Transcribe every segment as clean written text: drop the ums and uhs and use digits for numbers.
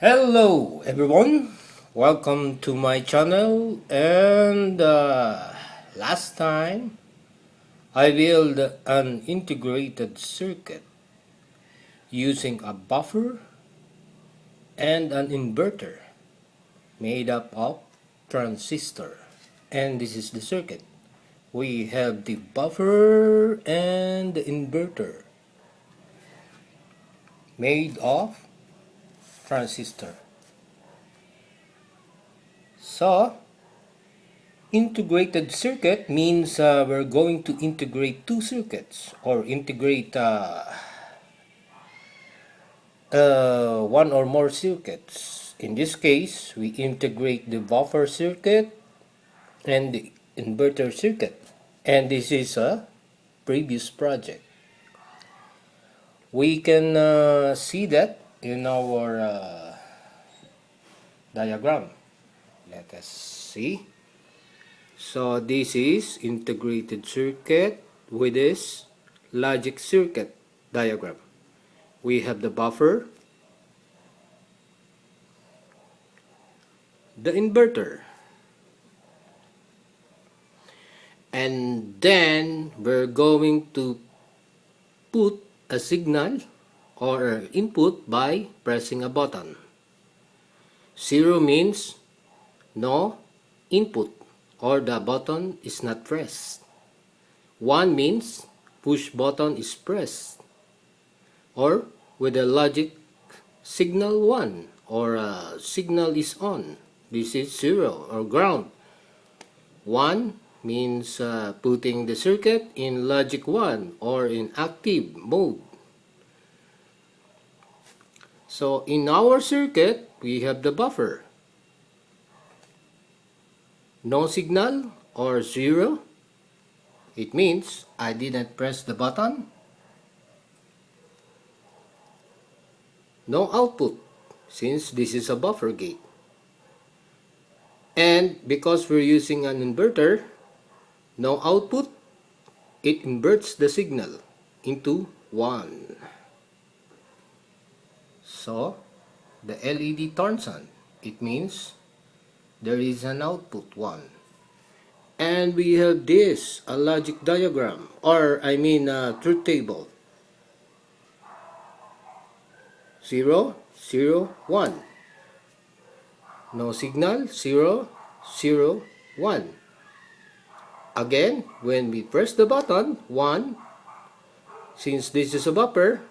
Hello everyone, welcome to my channel. And last time I built an integrated circuit using a buffer and an inverter made up of transistor. And this is the circuit. We have the buffer and the inverter made of transistor. So integrated circuit means we're going to integrate two circuits or integrate one or more circuits. In this case, we integrate the buffer circuit and the inverter circuit. And this is a previous project. We can see that in our diagram. Let us see. So this is integrated circuit with this logic circuit diagram. We have the buffer, the inverter, and then we're going to put a signal or input by pressing a button. 0 means no input or the button is not pressed. 1 means push button is pressed, or with the logic signal 1 or signal is on. This is 0 or ground. 1 means putting the circuit in logic 1 or in active mode. So in our circuit, we have the buffer. No signal or 0. It means I didn't press the button. No output, since this is a buffer gate. And because we're using an inverter, no output, it inverts the signal into 1. So the LED turns on. It means there is an output 1. And we have this, a logic diagram, or I mean a truth table. 0, 0, 1. No signal, 0, 0, 1. Again, when we press the button, 1. Since this is a buffer,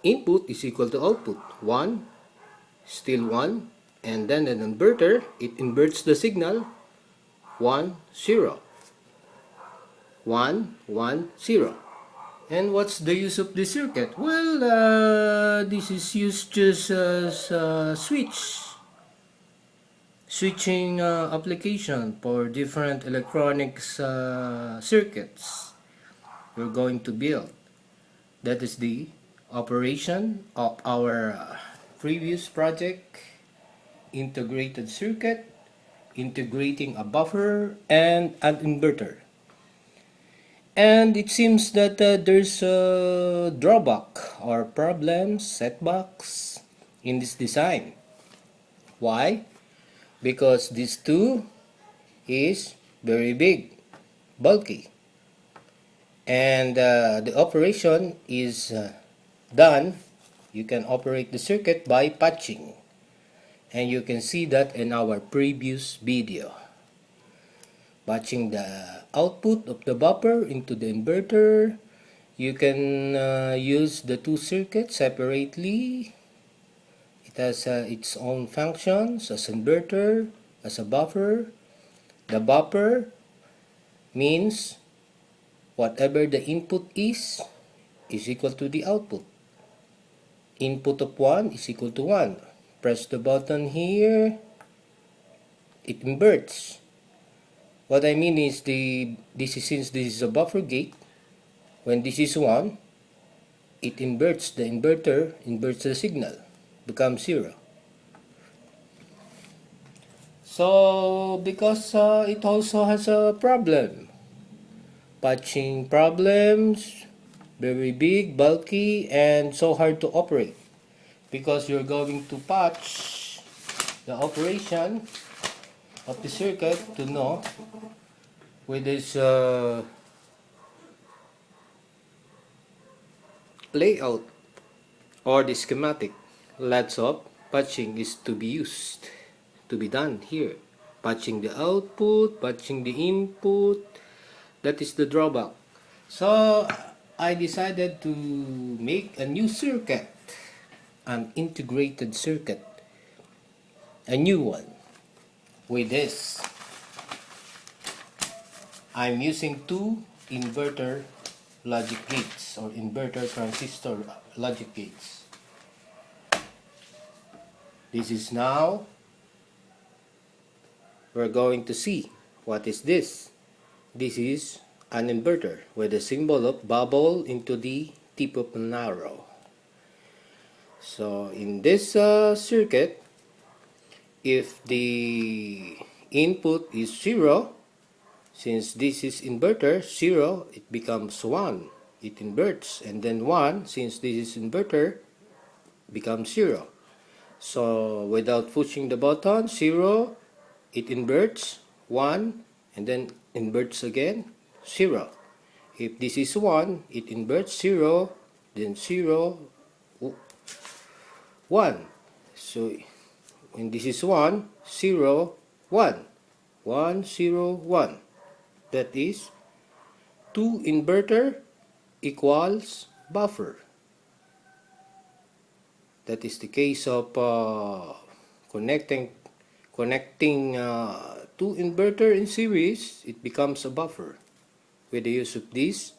input is equal to output. 1, still 1. And then an inverter, it inverts the signal. 1, 0. 1, 1, 0. And what's the use of the circuit? Well, this is used just as a switching application for different electronics circuits we're going to build. That is the operation of our previous project, integrated circuit, integrating a buffer and an inverter. And it seems that there's a drawback or problems, setbacks in this design. Why? Because this two is very big, bulky, and the operation is done. You can operate the circuit by patching, and you can see that in our previous video. Patching the output of the buffer into the inverter. You can use the two circuits separately. It has its own functions as inverter, as a buffer. The buffer means whatever the input is equal to the output. Input of 1 is equal to 1. Press the button here, it inverts. What I mean is since this is a buffer gate, when this is 1, it inverts, the inverter inverts the signal, becomes 0. So because it also has a problem, patching problems, very big, bulky, and so hard to operate, because you're going to patch the operation of the circuit to know with this layout or the schematic. Lots of patching is to be used, to be done here. Patching the output, patching the input, that is the drawback. So I decided to make a new circuit, an integrated circuit, a new one with this. I'm using two inverter logic gates or inverter transistor logic gates. This is now, we're going to see what is this. This is an inverter with a symbol of bubble into the tip of an arrow. So in this circuit, if the input is 0, since this is inverter, 0, it becomes 1. It inverts. And then 1, since this is inverter, becomes 0. So without pushing the button, 0, it inverts, 1, and then inverts again, 0. If this is 1, it inverts 0, then 0, 1. So when this is 1, 0, 1. 1, 0, 1. That is 2 inverter equals buffer. That is the case of connecting two inverter in series. It becomes a buffer with the use of this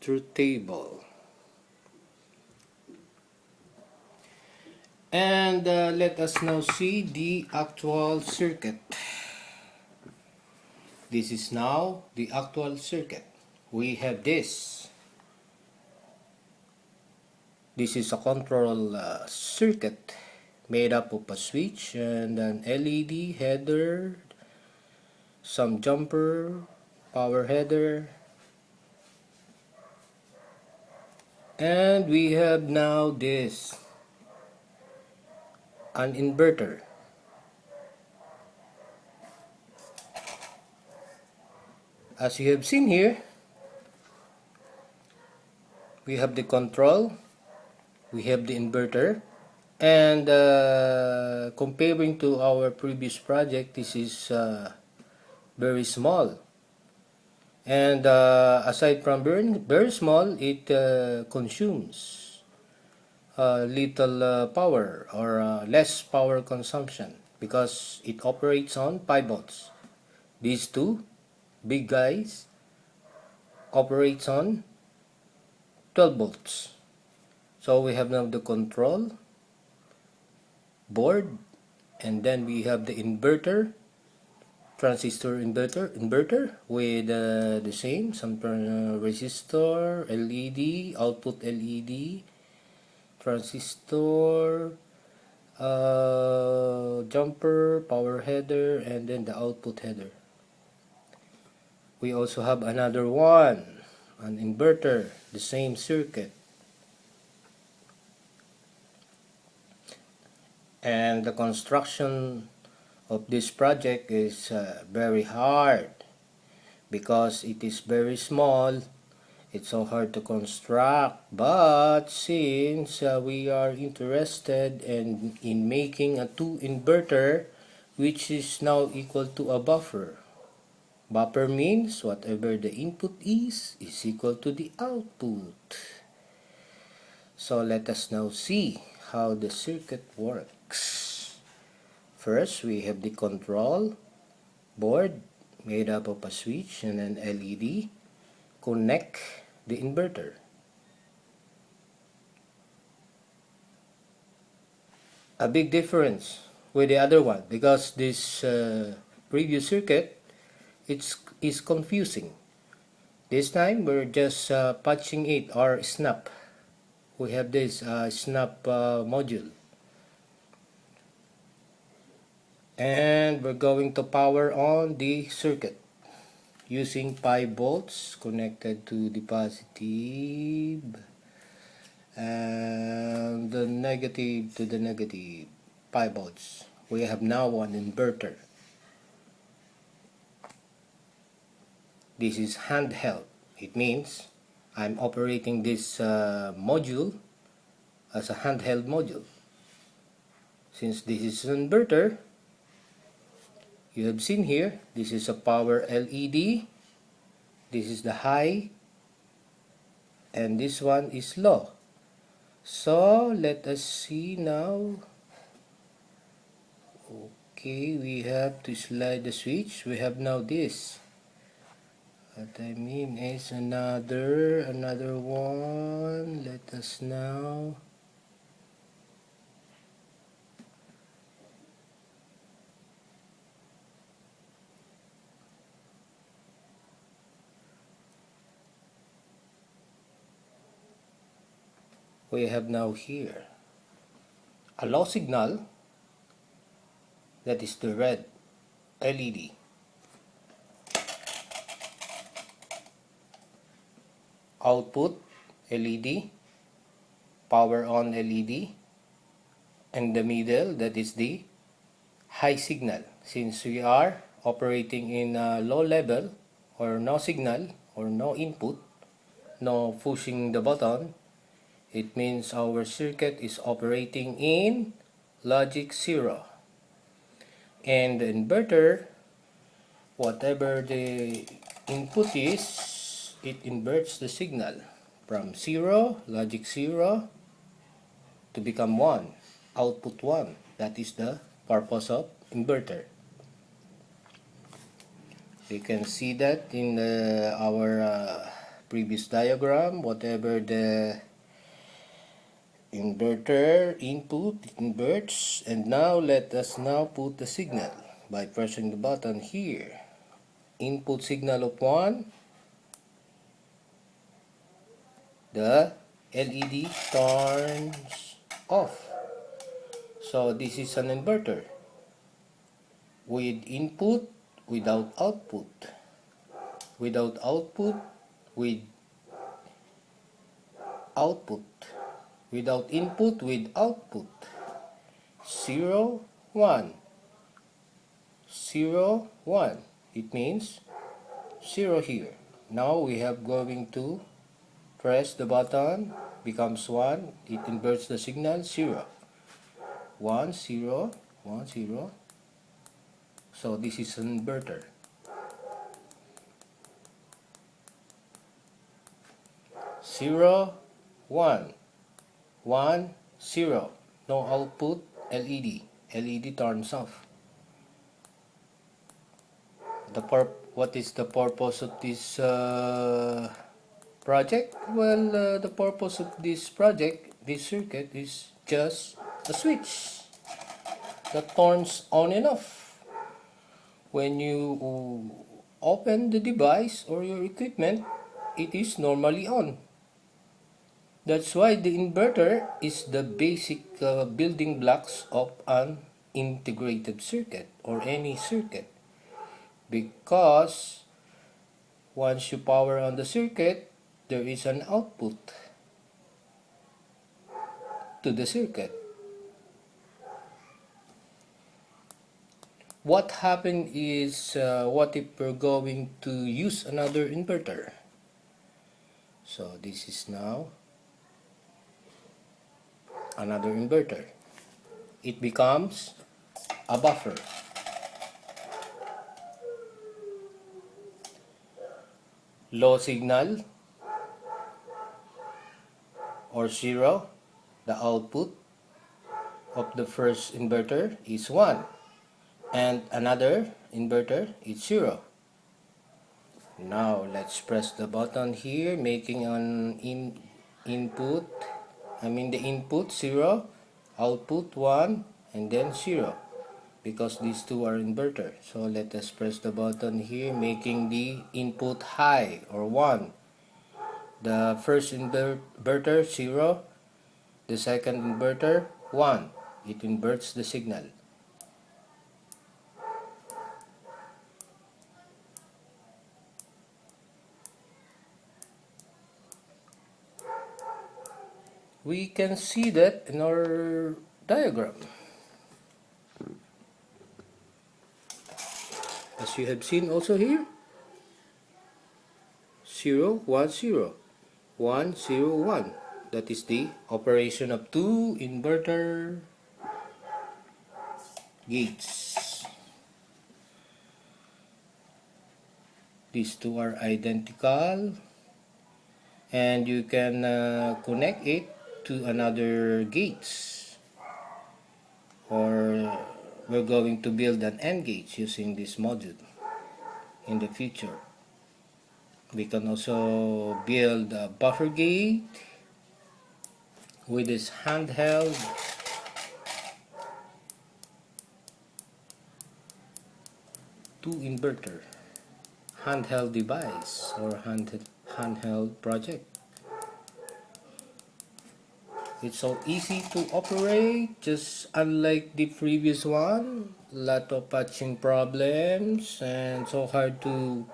truth table. And let us now see the actual circuit. This is now the actual circuit. We have this. This is a control circuit made up of a switch and an LED header, some jumper, power header, and we have now this, an inverter. As you have seen here, we have the control, we have the inverter, and comparing to our previous project, this is very small. And aside from very small, it consumes little power or less power consumption because it operates on 5 volts. These two big guys operates on 12 volts. So we have now the control board, and then we have the inverter, transistor inverter with the same, some resistor, LED, output LED, transistor, jumper, power header, and then the output header. We also have another one, an inverter, the same circuit. And the construction of this project is very hard because it is very small. It's so hard to construct, but since we are interested in making a 2 inverter which is now equal to a buffer. Buffer means whatever the input is equal to the output. So let us now see how the circuit works. First, we have the control board made up of a switch and an LED. Connect the inverter. A big difference with the other one because this previous circuit is confusing. This time we're just patching it or snap. We have this snap module. And we're going to power on the circuit using 5 volts connected to the positive and the negative to the negative, 5 volts we have now an inverter. This is handheld. It means I'm operating this module as a handheld module. Since this is an inverter, you have seen here, this is a power LED, this is the high, and this one is low. So let us see now. Okay, we have to slide the switch. We have now this. What I mean is another one. Let us now we have now here a low signal, that is the red LED. Output LED, power on LED, and the middle, that is the high signal. Since we are operating in a low level or no signal or no input, no pushing the button, it means our circuit is operating in logic 0. And the inverter, whatever the input is, it inverts the signal from 0, logic 0, to become 1, output 1. That is the purpose of inverter. You can see that in our previous diagram. Whatever the inverter input, it inverts. And now let us now put the signal by pressing the button here. Input signal of 1, the LED turns off. So this is an inverter with input, without output, without output, with output, without input, with output. 0, 1, 0, 1. It means 0 here. Now we have going to press the button, becomes 1, it inverts the signal, 0. 1, 0, 1, 0. So this is an inverter. 0, 1, 1, 0. No output, LED. LED turns off. What is the purpose of this project? Well, the purpose of this project, this circuit, is just a switch that turns on and off. When you open the device or your equipment, it is normally on. That's why the inverter is the basic building blocks of an integrated circuit or any circuit. Because once you power on the circuit, there is an output to the circuit. What happened is, what if we're going to use another inverter? So this is now another inverter. It becomes a buffer. Low signal or 0, the output of the first inverter is 1, and another inverter is 0. Now let's press the button here, making an input, the input 0, output 1, and then 0, because these two are inverter. So let us press the button here, making the input high or 1. The first inverter 0, the second inverter 1. It inverts the signal. We can see that in our diagram. as you have seen also here, 0 1 0 1 0 1. That is the operation of two inverter gates. These two are identical, and you can connect it to another gates, or we're going to build an AND gate using this module in the future. We can also build a buffer gate with this handheld two inverter handheld device or handheld project. It's so easy to operate, just unlike the previous one. Lot of patching problems and so hard to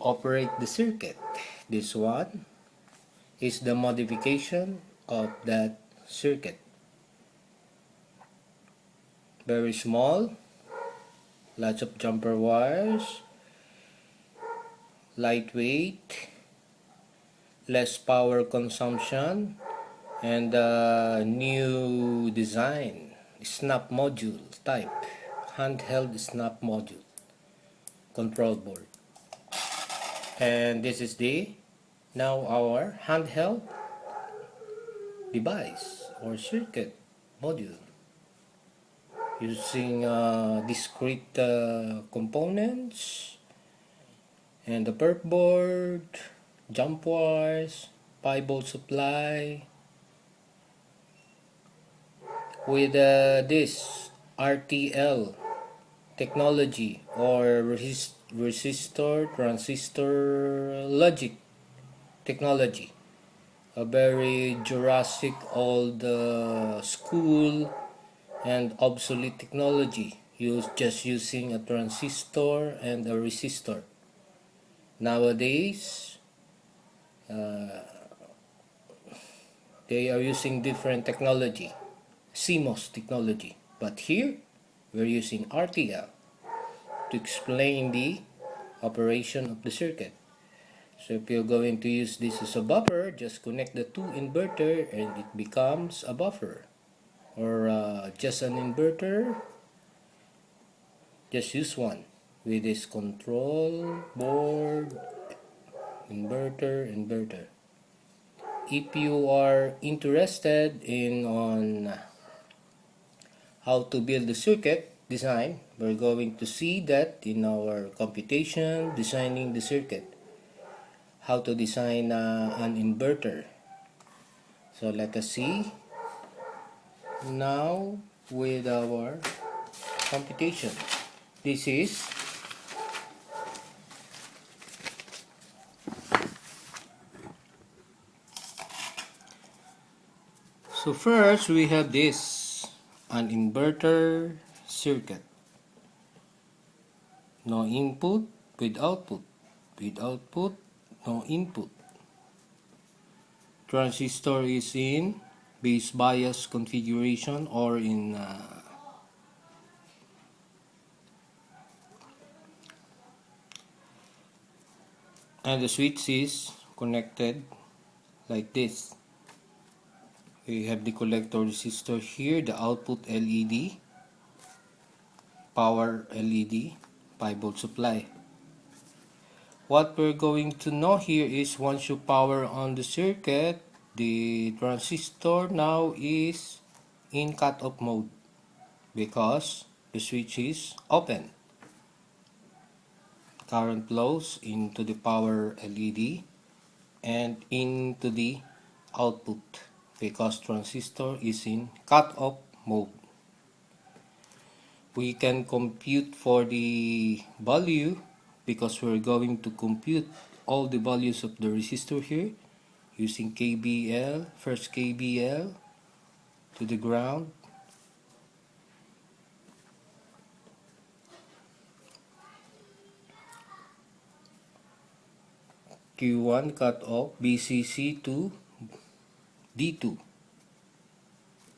operate the circuit. This one is the modification of that circuit. Very small, lots of jumper wires, lightweight, less power consumption, and new design, snap module type, handheld snap module control board. And this is the now our handheld device or circuit module using discrete components and the perf board, jump wires, 5-volt supply with this RTL technology or resistor transistor logic technology, a very Jurassic old school and obsolete technology, just using a transistor and a resistor. Nowadays they are using different technology, CMOS technology, but here we're using RTL to explain the operation of the circuit. So if you're going to use this as a buffer, just connect the two inverter and it becomes a buffer. Or just an inverter, just use one with this control board, inverter. If you are interested in on how to build the circuit design, we're going to see that in our computation designing the circuit, how to design an inverter. So let us see now with our computation. This is so first we have this, an inverter circuit. No input with output, no input. Transistor is in base bias configuration or in and the switch is connected like this. We have the collector resistor here, the output LED, power LED, 5-volt supply. What we're going to know here is once you power on the circuit, the transistor now is in cut-off mode because the switch is open. Current flows into the power LED and into the output because transistor is in cut-off mode. We can compute for the value because we're going to compute all the values of the resistor here using KBL, first KBL to the ground, Q1 cut off, BCC to D2,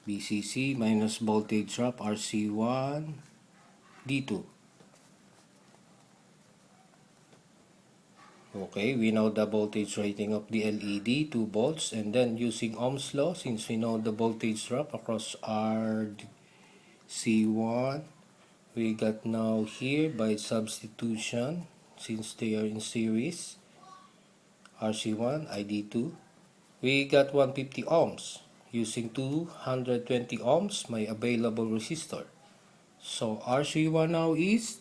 BCC minus voltage drop RC1 D2. Okay, we know the voltage rating of the LED, 2 volts, and then using Ohm's law, since we know the voltage drop across RC1, we got now here by substitution, since they are in series, RC1, ID2, we got 150 ohms. Using 220 ohms, my available resistor. So RC1 now is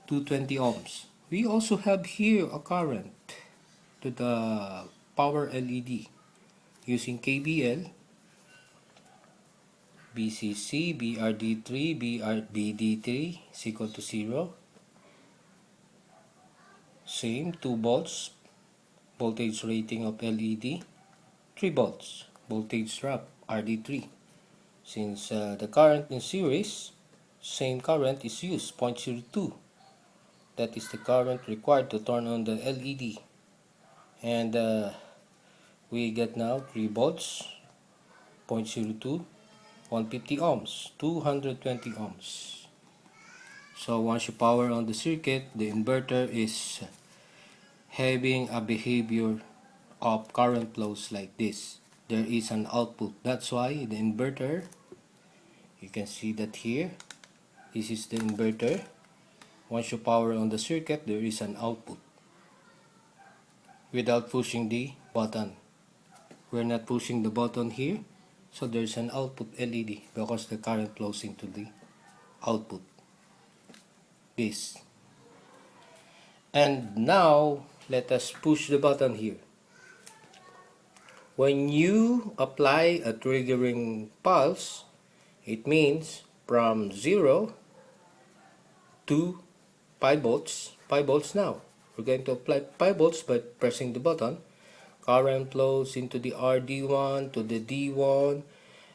220 ohms. We also have here a current to the power LED using KBL, BCC, BRD3, BD3 is equal to 0. Same, 2 volts, voltage rating of LED, 3 volts, voltage drop, RD3. Since the current in series, same current is used, 0.02. That is the current required to turn on the LED. And we get now 3 volts, 0.02, 150 ohms, 220 ohms. So once you power on the circuit, the inverter is having a behavior of current flows like this. There is an output. That's why the inverter, you can see that here, this is the inverter. Once you power on the circuit, there is an output without pushing the button. We're not pushing the button here, so there's an output LED because the current flows into the output. This. And now, let us push the button here. When you apply a triggering pulse, it means from 0 to 5 volts. 5 volts now. We're going to apply 5 volts by pressing the button. Current flows into the RD1 to the D1,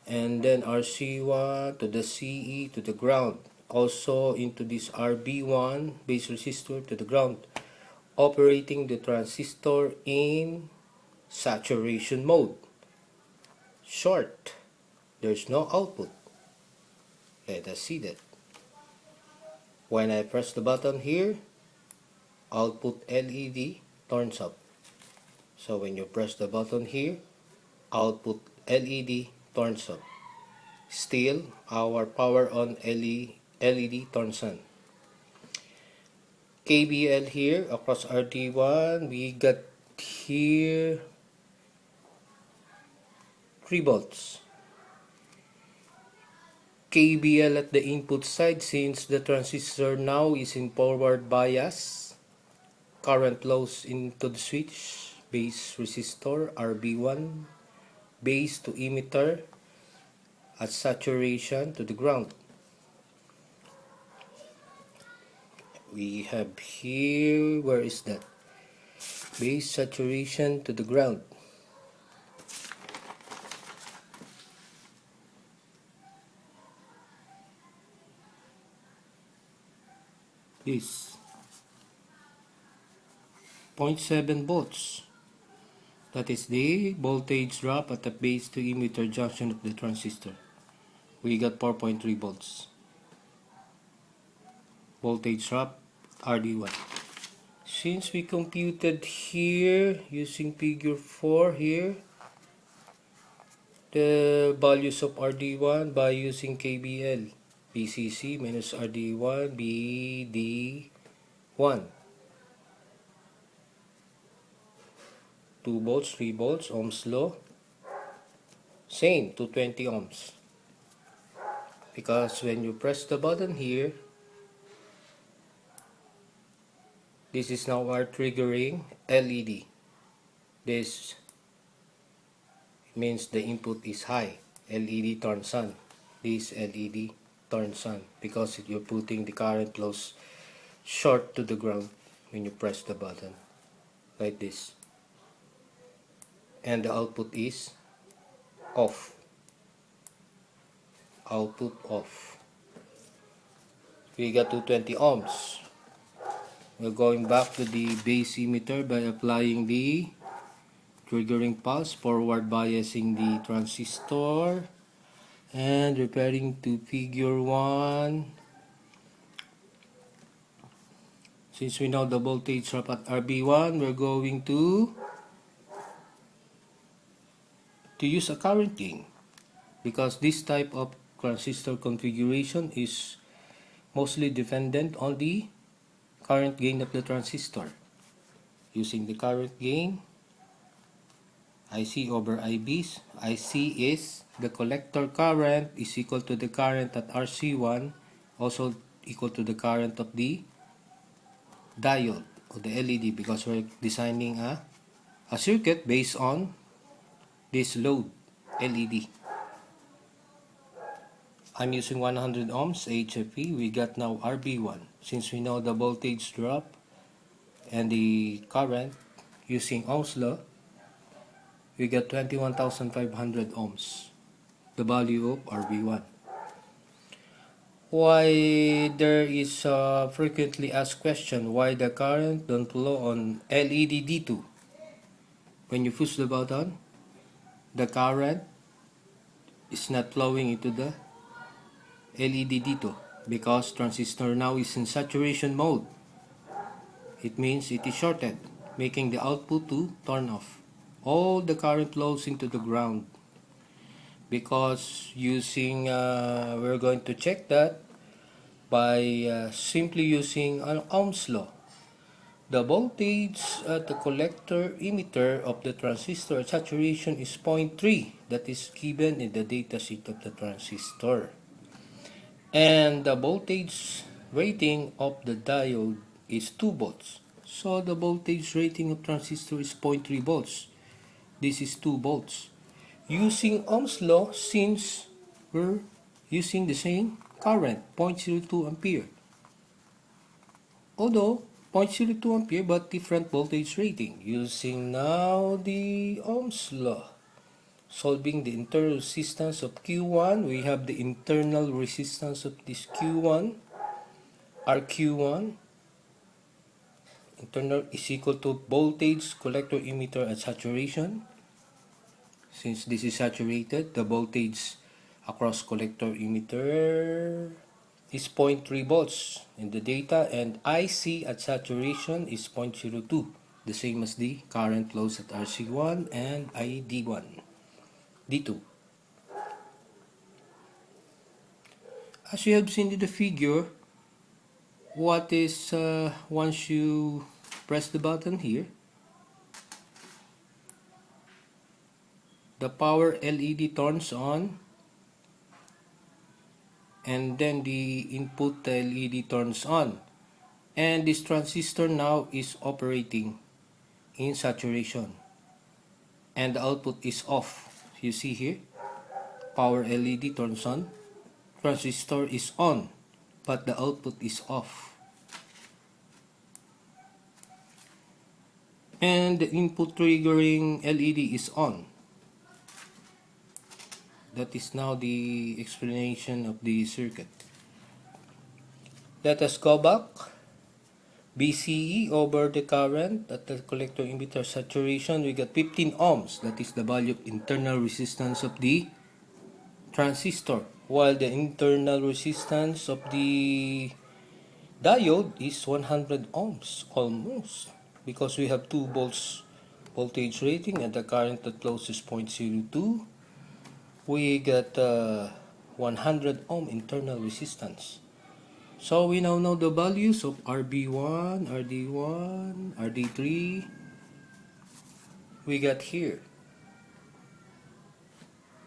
and then RC1 to the CE to the ground. Also into this RB1 base resistor to the ground. Operating the transistor in saturation mode. Short. There's no output. Let us see that. When I press the button here, output LED turns up. So when you press the button here, output LED turns up. Still, our power on LED turns on. KBL here across RT1, we got here 3 volts. KBL at the input side, since the transistor now is in forward bias, current flows into the switch, base resistor, RB1, base to emitter at saturation to the ground. We have here, where is that? Base saturation to the ground. This 0.7 volts. That is the voltage drop at the base to emitter junction of the transistor. We got 4.3 volts. Voltage drop RD1. Since we computed here using figure 4 here, the values of RD1 by using KBL, BCC minus RD1, BD1. 2 volts, 3 volts, Ohm's law. Same, 220 ohms. Because when you press the button here, this is now our triggering LED. This means the input is high. LED turns on. This LED turns on because you're putting the current flows short to the ground when you press the button. Like this. And the output is off. Output off. We got 220 ohms. We're going back to the base emitter by applying the triggering pulse, forward biasing the transistor, and repairing to figure 1. Since we know the voltage drop at RB1, we're going to use a current gain, because this type of transistor configuration is mostly dependent on the current gain of the transistor. Using the current gain, IC over IBs. IC is the collector current is equal to the current at RC1, also equal to the current of the diode or the LED, because we're designing a circuit based on this load LED. I'm using 100 ohms HFE. We got now RB1. Since we know the voltage drop and the current using Ohm's law, we get 21,500 ohms, the value of RB1. Why there is a frequently asked question, why the current don't flow on LED D2? When you push the button, the current is not flowing into the LED D2 because transistor now is in saturation mode. It means it is shorted, making the output to turn off. All the current flows into the ground, because using we're going to check that by simply using an Ohm's law. The voltage at the collector emitter of the transistor saturation is 0.3. That is given in the datasheet of the transistor. And the voltage rating of the diode is 2 volts. So the voltage rating of transistor is 0.3 volts. This is 2 volts. Using Ohm's law, since we're using the same current, 0.02 ampere. Although 0.02 ampere but different voltage rating. Using now the Ohm's law. Solving the internal resistance of Q1, we have the internal resistance of this Q1, RQ1, internal is equal to voltage collector emitter at saturation. Since this is saturated, the voltage across collector emitter is 0.3 volts in the data, and IC at saturation is 0.02, the same as the current flows at RC1 and ID1. D2. As you have seen in the figure, what is once you press the button here, the power LED turns on, and then the input LED turns on, and this transistor now is operating in saturation, and the output is off. You see here, power LED turns on, transistor is on, but the output is off. And the input triggering LED is on. That is now the explanation of the circuit. Let us go back. BCE over the current at the collector emitter saturation, we got 15 ohms. That is the value of internal resistance of the transistor, while the internal resistance of the diode is 100 ohms almost, because we have 2 volts voltage rating and the current that flows is 0.02. We get 100 ohm internal resistance. So we now know the values of RB1, RD1, RD3. We got here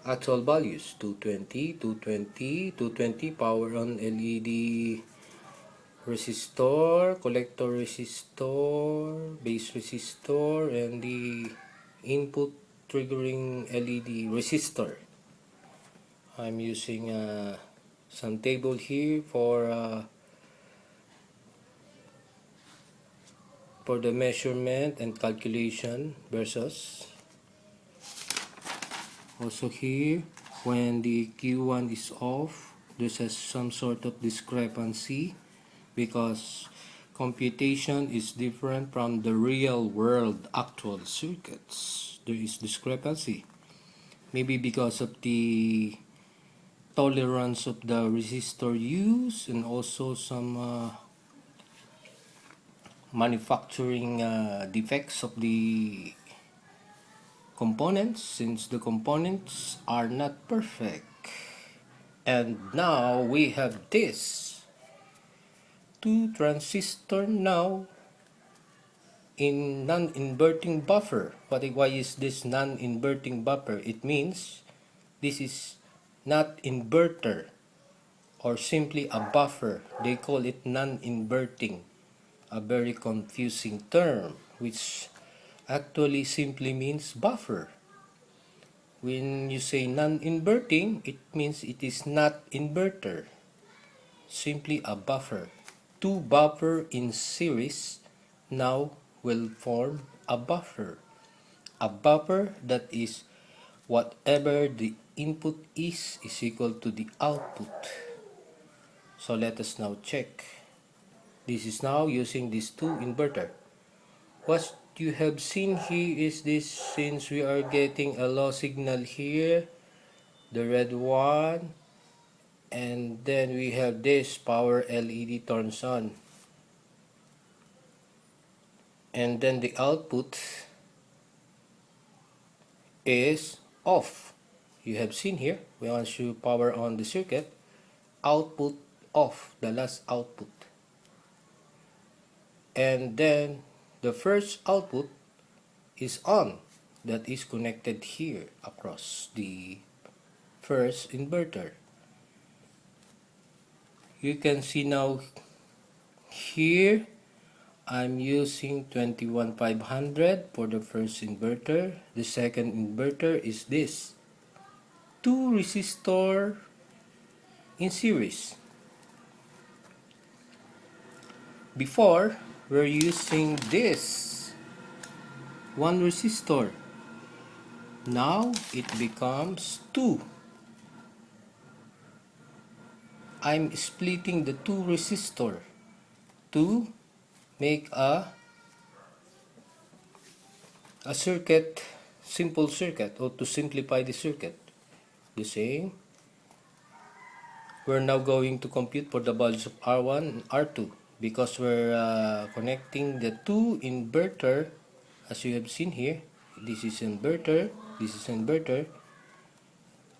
actual values: 220, 220, 220 power on LED resistor, collector resistor, base resistor, and the input triggering LED resistor. I'm using some table here for the measurement and calculation versus. Also here, when the Q1 is off, there's some sort of discrepancy, because computation is different from the real world actual circuits. There is discrepancy, maybe because of the tolerance of the resistor used, and also some manufacturing defects of the components, since the components are not perfect. And now we have this 2 transistor now in non-inverting buffer. Why is this non-inverting buffer? It means this is not inverter, or simply a buffer. They call it non-inverting, a very confusing term, which actually simply means buffer. When you say non-inverting, it means it is not inverter, simply a buffer. Two buffer in series now will form a buffer. A buffer that is whatever the input is equal to the output. So let us now check. This is now using this 2 inverter. What you have seen here is this, since we are getting a low signal here, the red one, and then we have this power LED turns on, and then the output is off. You have seen here, once you power on the circuit, output off, the last output, and then the first output is on, that is connected here across the first inverter. You can see now here I'm using 21500 for the first inverter. The second inverter is this 2 resistor in series. Before, we're using this 1 resistor. Now it becomes 2. I'm splitting the 2 resistor to make a circuit, simple circuit, or to simplify the circuit. The same. We're now going to compute for the values of R1 and R2, because we're connecting the 2 inverter, as you have seen here. This is inverter, this is inverter.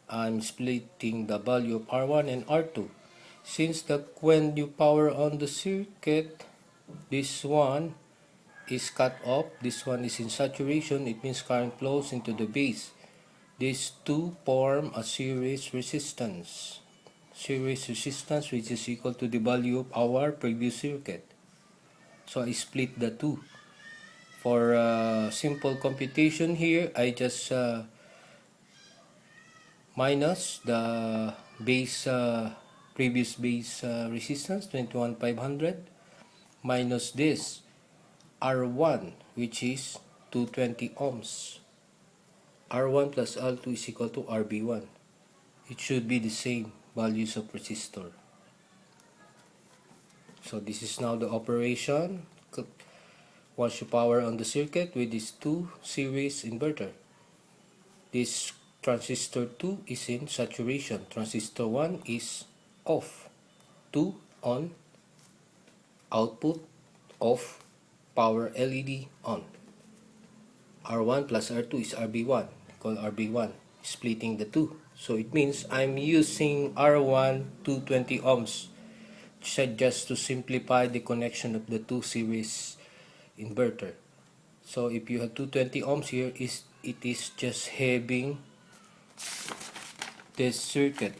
I'm splitting the value of R1 and R2. Since that when you power on the circuit, this one is cut off, this one is in saturation, it means current flows into the base. These two form a series resistance. Series resistance which is equal to the value of our previous circuit. So I split the two. For simple computation here, I just minus the base previous base resistance 21500 minus this R1, which is 220 ohms. R1 plus R2 is equal to RB1. It should be the same values of resistor. So this is now the operation once you power on the circuit with this 2 series inverter. This transistor 2 is in saturation, transistor 1 is off, 2 on, output off, power LED on. R1 plus R2 is RB1, called RB1, splitting the 2. So it means I'm using R1 220 ohms just to simplify the connection of the 2 series inverter. So if you have 220 ohms here, it is just having this circuit.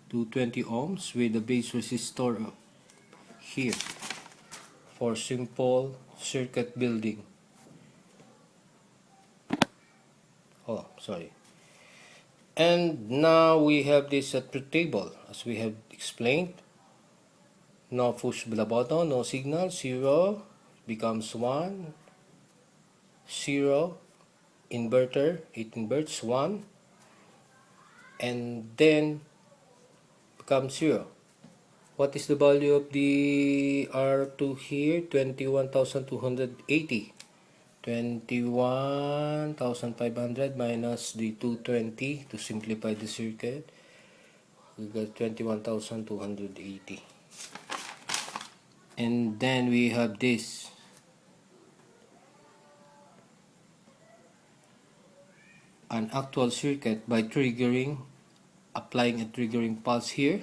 (220 ohms) with the base resistor here for simple circuit building. Oh, sorry. And now we have this truth table, as we have explained. No push the button, no signal, 0 becomes 1, 0, inverter, it inverts 1, and then becomes 0. What is the value of the R2 here? 21,280. 21,500 minus the 220 to simplify the circuit. We got 21,280. And then we have this. An actual circuit by applying a triggering pulse here.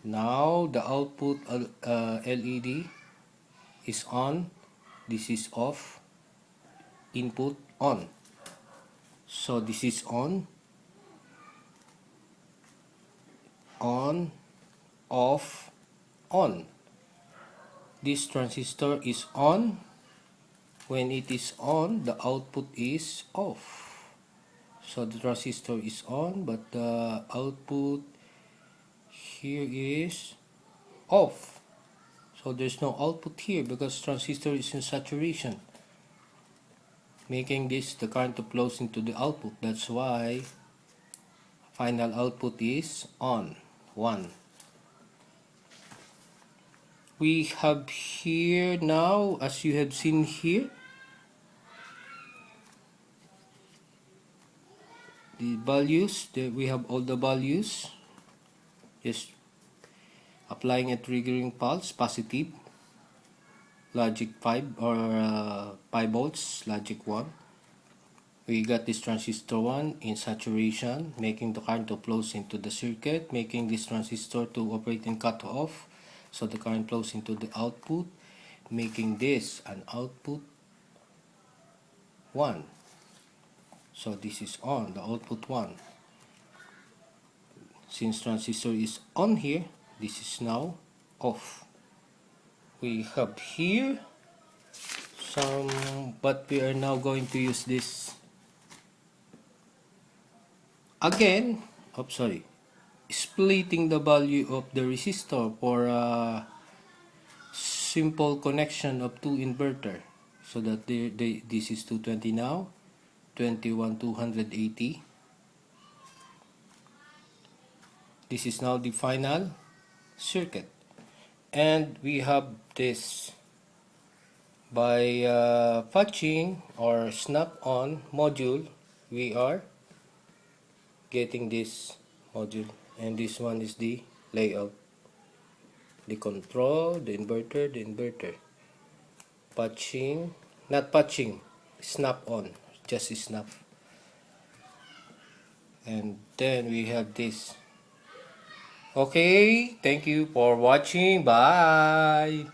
Now the output LED is on, this is off, input on. So this is on, off, on. This transistor is on. When it is on, the output is off. So the transistor is on, but the output here is off. So there's no output here because transistor is in saturation, making this the current to flows into the output. That's why final output is on, 1. We have here now, as you have seen here, the values. We have all the values. Just applying a triggering pulse, positive, logic 5 or 5 volts, logic 1. We got this transistor 1 in saturation, making the current to flows into the circuit, making this transistor to operate in cutoff, so the current flows into the output, making this an output 1. So this is on, the output 1. Since transistor is on here, this is now off. We have here some, but we are now going to use this again. Splitting the value of the resistor for a simple connection of 2 inverter, so that this is 220 now, 21,280. This is now the final circuit, and we have this by patching or snap-on module. We are getting this module, and this one is the layout, the control, the inverter, patching, not patching, snap-on, just snap. And then we have this. Okay, thank you for watching. Bye.